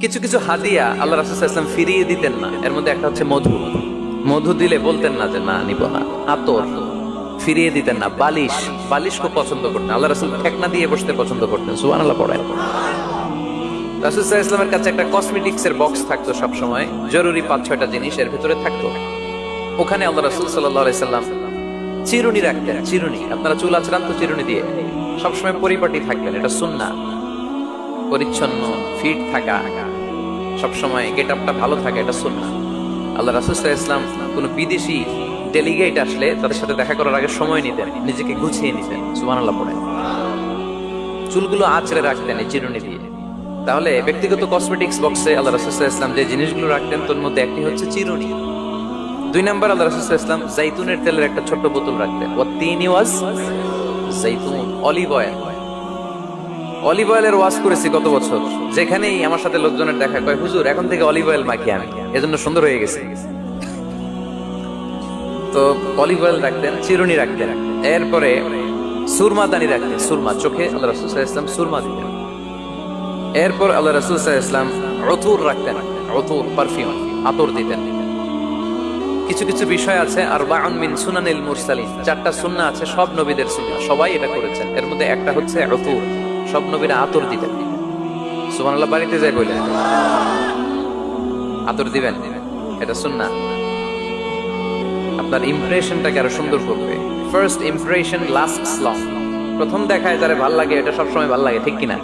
কিছু কিছু হাদিয়া আল্লাহ রাসূল সাল্লাল্লাহু আলাইহি ওয়াসাল্লাম ফিরিয়ে দিতেন না। এর মধ্যে একটা হচ্ছে মধু। মধু দিলে বলতেন না যে না নিব না। আতর ফিরিয়ে দিতেন না। বালিশ, বালিশ খুব পছন্দ করতেন আল্লাহ রাসূল। ঠেকনা দিয়ে বসতে পছন্দ করতেন। সুবহানাল্লাহ পড়েন। রাসূল সাল্লাল্লাহু আলাইহি ওয়াসাল্লামের কাছে একটা কসমেটিক্স এর বক্স থাকতো সব সময়, জরুরি 5-6টা জিনিস এর ভিতরে থাকতো। ওখানে আল্লাহ রাসূল সাল্লাল্লাহু আলাইহি ওয়াসাল্লাম চিরুনি রাখতেন। চিরুনি, আপনারা চুল আঁচড়ান তো চিরুনি দিয়ে, সবসময় পরিপাটি থাকবেন, এটা সুন্নাহ। পরিচ্ছন্ন ফিট থাকা, সবসময় গেট আপটা ভালো থাকে, এটা সুন্নাহ। আল্লাহ রাসূল সাল্লাল্লাহু আলাইহি ওয়াসাল্লাম কোন বিদেশি ডেলিগেট আসলে তাদের সাথে দেখা করার আগে সময় নিতেন, নিজেকে গুছিয়ে নিতেন। সুবহানাল্লাহ পড়েন। চুলগুলো আঁচড়ে রাখতেন এই চিরুনি দিয়ে। তাহলে ব্যক্তিগত কসমেটিক্স বক্সে আল্লাহ রাসূল সাল্লাল্লাহু আলাইহি ওয়াসাল্লাম যে জিনিসগুলো রাখতেন তার মধ্যে একটি হচ্ছে চিরুনি। 2 নাম্বার আল্লাহ রাসূল সাল্লাল্লাহু আলাইহি ওয়াসাল্লাম জাইতুনের তেলের একটা ছোট্ট বোতল রাখতেন। ওয়াতিনি ওয়াজ জাইতুন, অলিভ অয়েল। অলিভ অয়েলের ওয়াজ করেছি গত বছর, যেখানেই আমার সাথে লোকজনের দেখা কয় হুজুর এখন থেকে অলিভ অয়েল মাখি আমি, এজন্য সুন্দর হয়ে গেছে। তো অলিভ অয়েল রাখতেন, চিরুনি রাখতেন। এরপরে সুরমা দানি রাখতেন, সুরমা, চোখে আল্লাহ রাসূল সাল্লাল্লাহু আলাইহি ওয়াসাল্লাম সুরমা দিতেন। এরপর আল্লাহ রাসূল সাল্লাল্লাহু আলাইহি ওয়াসাল্লাম উতুর রাখতেন, উতুর পারফিউম, আতর দিতেন। কিছু কিছু বিষয় আছে আরবাউন মিন সুনানিল মুরসালিন, 4টা সুন্নাহ আছে সব নবীদের সুন্নাহ, সবাই এটা করেছেন। এর মধ্যে একটা হচ্ছে উতুর, সব নবীরা আতর দিতেন। সুবহানাল্লাহ, বাড়িতে যাই বলেন আতর দিবেন, এটা সুন্নাহ। আপনার ইমপ্রেশনটাকে আরো সুন্দর করবে। First impression lasts long. প্রথম দেখায় যারা ভাল লাগে এটা সবসময় ভাল লাগে, ঠিক কিনা?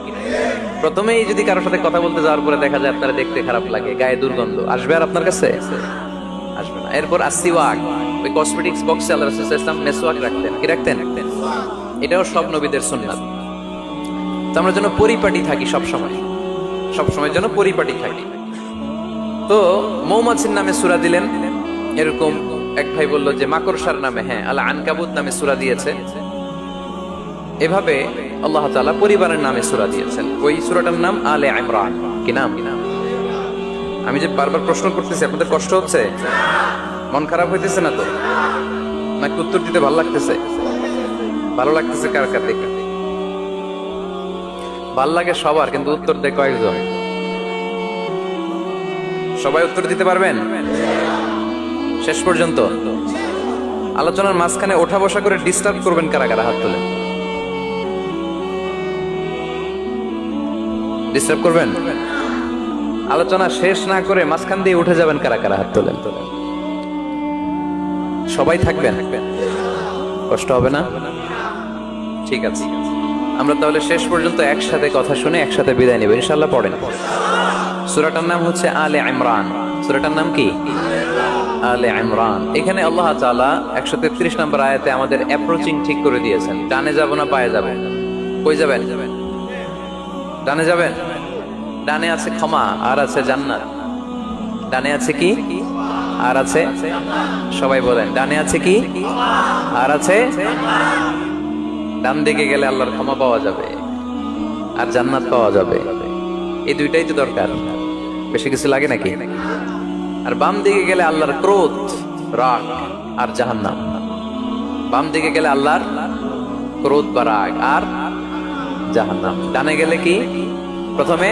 প্রথমেই যদি কারোর সাথে কথা বলতে যাওয়ার পরে দেখা যায় আপনারা দেখতে খারাপ লাগে, গায়ে দুর্গন্ধ আসবে আর আপনার কাছে আসবে না। এরপর আসিওয়াক, ওই কসমেটিক্স বক্সে আল্লাহ রাসূল সাল্লাল্লাহু আলাইহি ওয়াসাল্লাম মেসওয়াক রাখতেন। কি রাখতেন? এটাও সব নবীদের সুন্নাত। তো আমরা যেন পরিপাটি থাকি, সব সময় যেন পরিপাটি থাকি। তো মৌমাছির নামে সূরা দিলেন, এরকম এক ভাই বলল যে মাকড়সার নামে, হ্যাঁ, আল আনকাবুত নামে সূরা দিয়েছে। এভাবে আল্লাহ তাআলা পরিবারের নামে সূরা দিয়েছেন। ওই সূরাটার নাম আলে ইমরান। কি নাম? আমি যে বারবার প্রশ্ন করতেছি, আপনাদের কষ্ট হচ্ছে? মন খারাপ হইতেছে না তো? নাকি উত্তর দিতে ভালো লাগতেছে? ভালো লাগতেছে কার কার? দেখে ভাল লাগে সবার, কিন্তু উত্তর দেয় কয়েকজন। সবাই উত্তর দিতে পারবেন শেষ পর্যন্ত? আলোচনার মাঝখানে ওঠা বসা করে ডিস্টার্ব করবেন কারা কারা? হাত তোলেন। ডিস্টার্ব করবেন? আলোচনা শেষ না করে মাঝখান দিয়ে উঠে যাবেন কারা কারা? হাত তোলেন। সবাই থাকবেন, কষ্ট হবে না? ঠিক আছে, আমরা তাহলে শেষ পর্যন্ত একসাথে কথা শুনে একসাথে বিদায় নেব ইনশাআল্লাহ। পড়েন। সূরাটার নাম হচ্ছে আলে ইমরান। সূরাটার নাম কি? আলে ইমরান। এখানে আল্লাহ তাআলা 133 নম্বর আয়াতে আমাদের অ্যাপ্রোচিং ঠিক করে দিয়েছেন। ডানে যাব না বায়ে যাব? কই যাবেন? ডানে যাবেন। ডানে আছে ক্ষমা আর আছে জান্নাত। ডানে আছে কি আর আছে? সবাই বলেন, ডানে আছে কি আর আছে? ডান দিকে গেলে আল্লাহর ক্ষমা পাওয়া যাবে আর জান্নাত পাওয়া যাবে। এই দুইটাই তো দরকার, বেশি কিছু লাগে নাকি? আর বাম দিকে গেলে আল্লাহর ক্রোধ, রাগ আর জাহান্নাম। বাম দিকে গেলে আল্লাহর ক্রোধ বা রাগ আর জাহান্নাম। ডানে গেলে কি? প্রথমে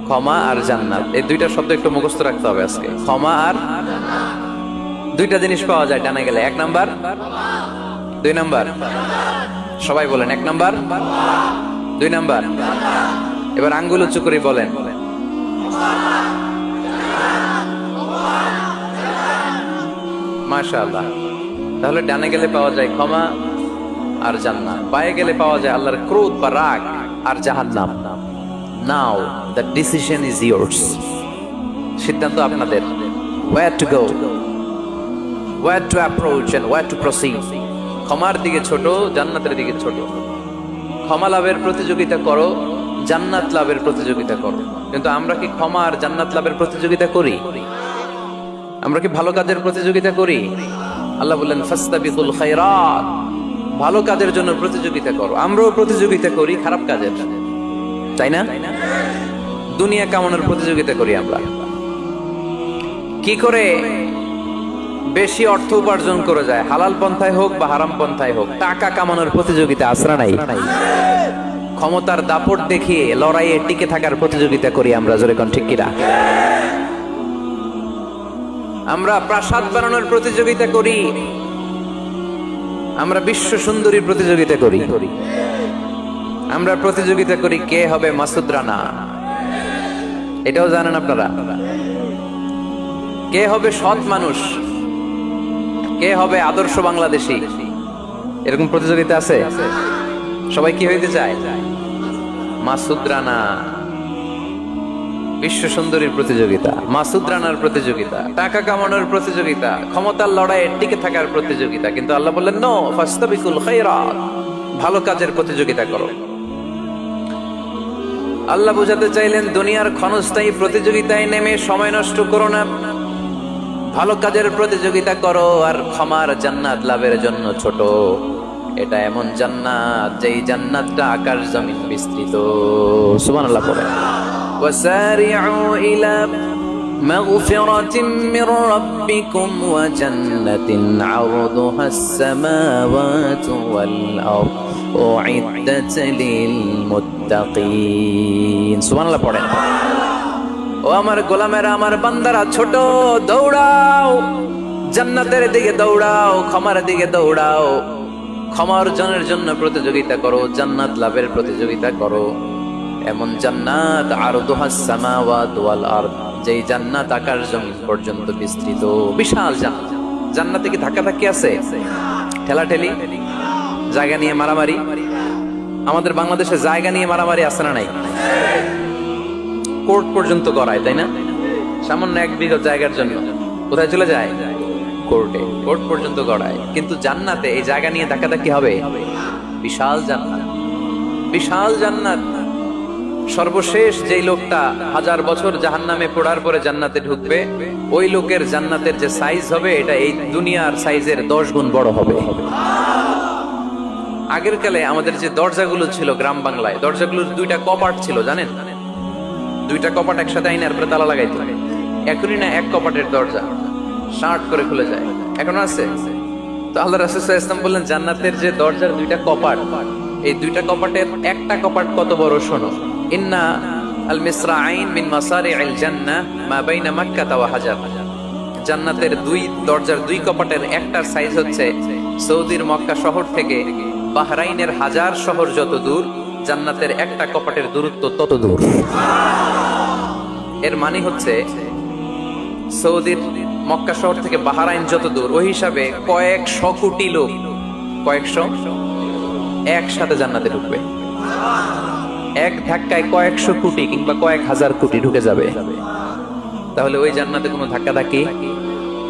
ক্ষমা আর জান্নাত। এই দুইটা শব্দ একটু মুখস্থ রাখতে হবে আজকে। ক্ষমা আর, দুইটা জিনিস পাওয়া যায় ডানে গেলে। 1 নাম্বার, 2 নাম্বার। সবাই বলেন 1 নাম্বার, 2 নাম্বার। এবার আঙ্গুল উঁচু করে বলেন। মাশাআল্লাহ। তাহলে ডানে গেলে পাওয়া যায় ক্ষমা আর জান্নাত, বায়ে গেলে পাওয়া যায় আল্লাহর ক্রোধ বা রাগ আর জাহান্নাম। নাও দ্য ডিসিশন ইজ yours। সিদ্ধান্ত আপনাদের। where to go, where to approach and where to proceed। ক্ষমার দিকে ছোট, জান্নাতের দিকে ছোট। ক্ষমা লাভের প্রতিযোগিতা করো, জান্নাত লাভের প্রতিযোগিতা করো। কিন্তু আমরা কি ক্ষমা আর জান্নাত লাভের প্রতিযোগিতা করি? আমরা কি ভালো কাজের প্রতিযোগিতা করি? আল্লাহ বললেন ফাস্তাবিকুল খায়রাত, ভালো কাজের জন্য প্রতিযোগিতা করো। আমরাও প্রতিযোগিতা করি খারাপ কাজের, তাই না? দুনিয়া কামানোর প্রতিযোগিতা করি আমরা। কি করে বেশি অর্থ উপার্জন করা যায়, হালাল পন্থায় হোক বা হারাম পন্থায় হোক, টাকা কামানোর প্রতিযোগিতা আসরা নাই? ক্ষমতার দাপট দেখিয়ে লড়াইয়ে টিকে থাকার প্রতিযোগিতা করি আমরা, জোরে কোন ঠিক কিনা? আমরা প্রাসাদ বানানোর প্রতিযোগিতা করি, আমরা বিশ্ব সুন্দরীর প্রতিযোগিতা করি, আমরা প্রতিযোগিতা করি কে হবে মাসুদ রানা। এটাও জানেন আপনারা? কে হবে সৎ মানুষ, কে হবে আদর্শ বাংলাদেশী, এরকম প্রতিযোগিতা আছে। সবাই কি হইতে চায়? মাসুদ রানা। বিশ্ব সুন্দরীর প্রতিযোগিতা, মাসুদ রানার প্রতিযোগিতা, টাকা কামানোর প্রতিযোগিতা, ক্ষমতার লড়াইয়ে টিকে থাকার প্রতিযোগিতা। কিন্তু আল্লাহ বললেন নো ফাস্তাবিকুল খায়রাত, ভালো কাজের প্রতিযোগিতা করো। আল্লাহ বোঝাতে চাইলেন দুনিয়ার ক্ষণস্থায়ী প্রতিযোগিতায় নেমে সময় নষ্ট করো না, ভালো কাজের প্রতিযোগিতা করো। আর ক্ষমার জান্নাত লাভের জন্য ছোট, এটা এমন জান্নাত যেই জান্নাতটা আকাশ জমিন বিস্তৃত। সুবহানাল্লাহ পড়ে। وسارعوا إلى مغفرة من ربكم وجنة عرضها السماوات والأرض أعدت للمتقين। سبحان الله পড়েন। ও আমার গোলামেরা, আমার বান্দারা, ছোট দৌড়াও, জান্নাতের দিকে দৌড়াও, ক্ষমার দিকে দৌড়াও। ক্ষমা অর্জনের জন্য প্রতিযোগিতা করো, জান্নাত লাভের প্রতিযোগিতা করো। এমন জান্নাত আরদুহাস সামাওয়াত ওয়াল আরদ, যেই জান্নাত আকাশ জমিন পর্যন্ত বিস্তৃত, বিশাল জান্নাত। জান্নাতে কি ধাক্কাধাক্কি আছে? ঠেলাঠেলি, জায়গা নিয়ে মারামারি? আমাদের বাংলাদেশে জায়গা নিয়ে মারামারি আছে না নাই? কোর্ট পর্যন্ত করায়, তাই না? সামান্য 1 বিঘা জায়গার জন্য কোথায় চলে যায়? কোর্টে। কোর্ট পর্যন্ত গড়ায়। কিন্তু জান্নাতে এই জায়গা নিয়ে ধাক্কাধাক্কি হবে? বিশাল জান্নাত, বিশাল জান্নাত। সর্বশেষ যেই লোকটা 1000 বছর জাহান্নামে পড়ার পরে জান্নাতে ঢুকবে, ওই লোকের জান্নাতের যে সাইজ হবে এটা এই দুনিয়ার সাইজের 10 গুণ বড় হবে। আগের কালে আমাদের যে দরজাগুলো ছিল গ্রাম বাংলায়, দরজাগুলোর 2টা কপাট ছিল, জানেন? 2টা কপাট একসাথে আইনার উপরে তালা লাগাইতো। এখনই না 1 কপাটের দরজা শার্ট করে খুলে যায়, এখন আছে। তো আল্লাহ রাসূল সাল্লাল্লাহু আলাইহি ওয়াসাল্লাম বললেন জান্নাতের যে দরজার 2টা কপাট, এই 2টা কপাটের একটা কপাট কত বড় শোনো। ইন্না আল মিসরাআইন মিন মাসারি'আল জান্নাহ মা বাইনা মক্কা ওয়া হাজার। জান্নাতের 2 দরজার 2 কপাটের একটার সাইজ হচ্ছে সৌদির মক্কা শহর থেকে বাহরাইনের হাজার শহর যত দূর, জান্নাতের একটা কপাটের দূরত্ব তত দূর। এর মানে হচ্ছে সৌদির মক্কা শহর থেকে বাহরাইন যত দূর, ওই হিসাবে কয়েকশো কোটি লোক, কয়েকশো একসাথে জান্নাতে ঢুকবে। এক ধাক্কায় কয়েকশো কোটি কিংবা কয়েক হাজার কোটি ঢুকে যাবে। তাহলে ওই জান্নাতে কোনো ধাক্কা ধাক্কি,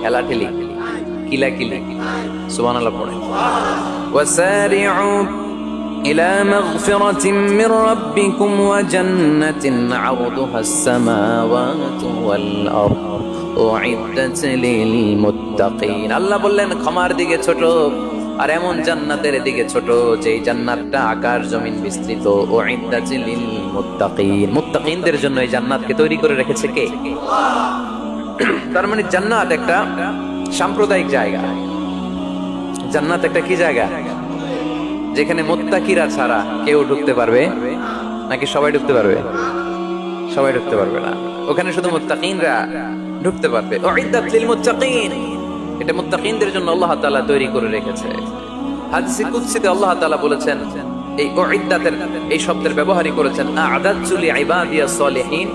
ঠেলাঠেলি, কিলাকিলি। সুবহানাল্লাহ পড়ে। ওয়াসারি'উ ইলা মাগফিরাতিন মির রাব্বিকুম ওয়া জান্নাতিন 'আরদুহাস সামাওয়াতু ওয়াল আরদ উ'ইদ্দাত লিল মুত্তাকিন। আল্লাহ বললেন ক্ষমার দিকে ছোট, আর এমন জান্নাতের দিকে ছোট যেই জান্নাতটা আকাশ জমিন বিস্তৃত। উ'ইদ্দাত লিল মুত্তাকিন, মুত্তাকিনদের জন্য এই জান্নাতকে তৈরি করে রেখেছে কে? তার মানে জান্নাত একটা সাম্প্রদায়িক জায়গা। জান্নাত একটা কি জায়গা? যেখানে মুত্তাকিরা ছাড়া কেউ ঢুকতে পারবে নাকি সবাই ঢুকতে পারবে? সবাই ঢুকতে পারবে না, ওখানে শুধু মুত্তাকিনরা ঢুকতে পারবে। উ'ইদ্দাত লিল মুত্তাকিন, এটা মুত্তাকিনদের জন্য আল্লাহ তাআলা তৈরি করে রেখেছে। হাদিসে কুদসিতে আল্লাহ তাআলা বলেছেন, এই উ'ইদ্দাতের এই শব্দের ব্যবহারই করেছেন আ'দাতু লিইবাদিয়াস সালিহিন,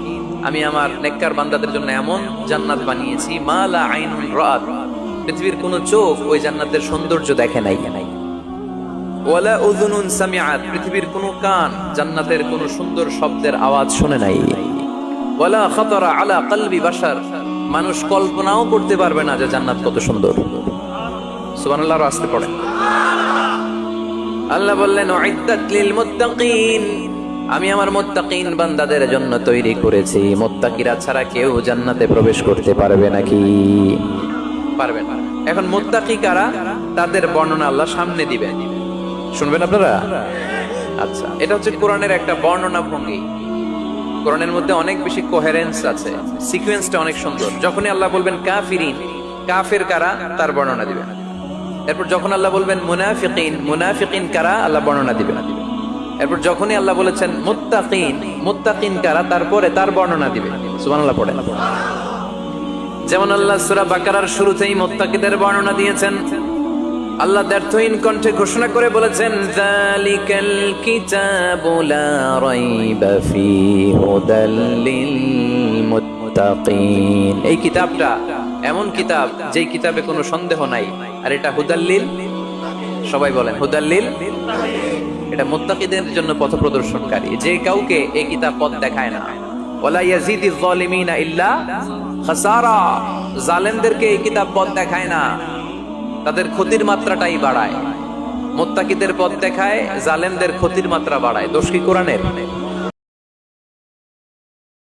আমি আমার নেককার বান্দাদের জন্য এমন জান্নাত বানিয়েছি মা লা আইনুন রাআত, পৃথিবীর কোন চোখ ওই জান্নাতের সৌন্দর্য দেখে নাই। ওয়ালা উযুনুন সামিআত, পৃথিবীর কোন কান জান্নাতের কোন সুন্দর শব্দের আওয়াজ শুনে নাই। ওয়ালা খাতারা আলা কলবি বাশার, মানুষ কল্পনাও করতে পারবে না যে জান্নাত কত সুন্দর। সুবহানাল্লাহ, আসতে পড়ে। আল্লাহ বললেন উ'ইদ্দাত লিল মুত্তাকিন, আমি আমার মুত্তাকিন বান্দাদের জন্য তৈরি করেছি। মুত্তাকিরা ছাড়া কেউ জান্নাতে প্রবেশ করতে পারবে নাকি? পারবে না। এখন মুত্তাকি কারা, তাদের বর্ণনা আল্লাহ সামনে দিবেন, শুনবেন আপনারা। আচ্ছা, এটা হচ্ছে কোরআনের একটা বর্ণনা ভঙ্গি। কোরআনের মধ্যে অনেক বেশি কোহেরেন্স আছে, সিকোয়েন্সটা অনেক সুন্দর। যখনই আল্লাহ বলবেন কাফিরিন, কাফের কারা, তার বর্ণনা দিবেন। এরপর যখন আল্লাহ বলবেন মুনাফিকিন, মুনাফিকিন কারা, আল্লাহ বর্ণনা দিবেন। এরপর যখনই আল্লাহ বলেছেন মুত্তাকিন, মুত্তাকিন কারা, তারপরে তার বর্ণনা দিবে। সুবহানাল্লাহ পড়ে। যেমন আল্লাহ সূরা বাকারার শুরুতেই মুত্তাকিদের বর্ণনা দিয়েছেন। আল্লাহ দ্ব্যর্থহীন কণ্ঠে ঘোষণা করে বলেছেন, যালিকাল কিতাবু লা রাইবা ফীহি হুদাল লিল মুত্তাকিন। এই কিতাবটা এমন কিতাব যেই কিতাবে কোনো সন্দেহ নাই, আর এটা হুদাল্লিল, সবাই বলেন হুদাল্লিল, এটা মুত্তাকিদের জন্য পথ প্রদর্শনকারী। যে কাউকে এই কিতাব পথ দেখায় না। ওয়ালা ইয়াজিদিজ যালিমিনা ইল্লা খাসারা, জালেমদেরকে এই কিতাব পথ দেখায় না, তাদের ক্ষতির মাত্রাটাই বাড়ায়। মুত্তাকিদের পথ দেখায়, জালেমদের ক্ষতির মাত্রা বাড়ায়। দোষ কি কোরআনের?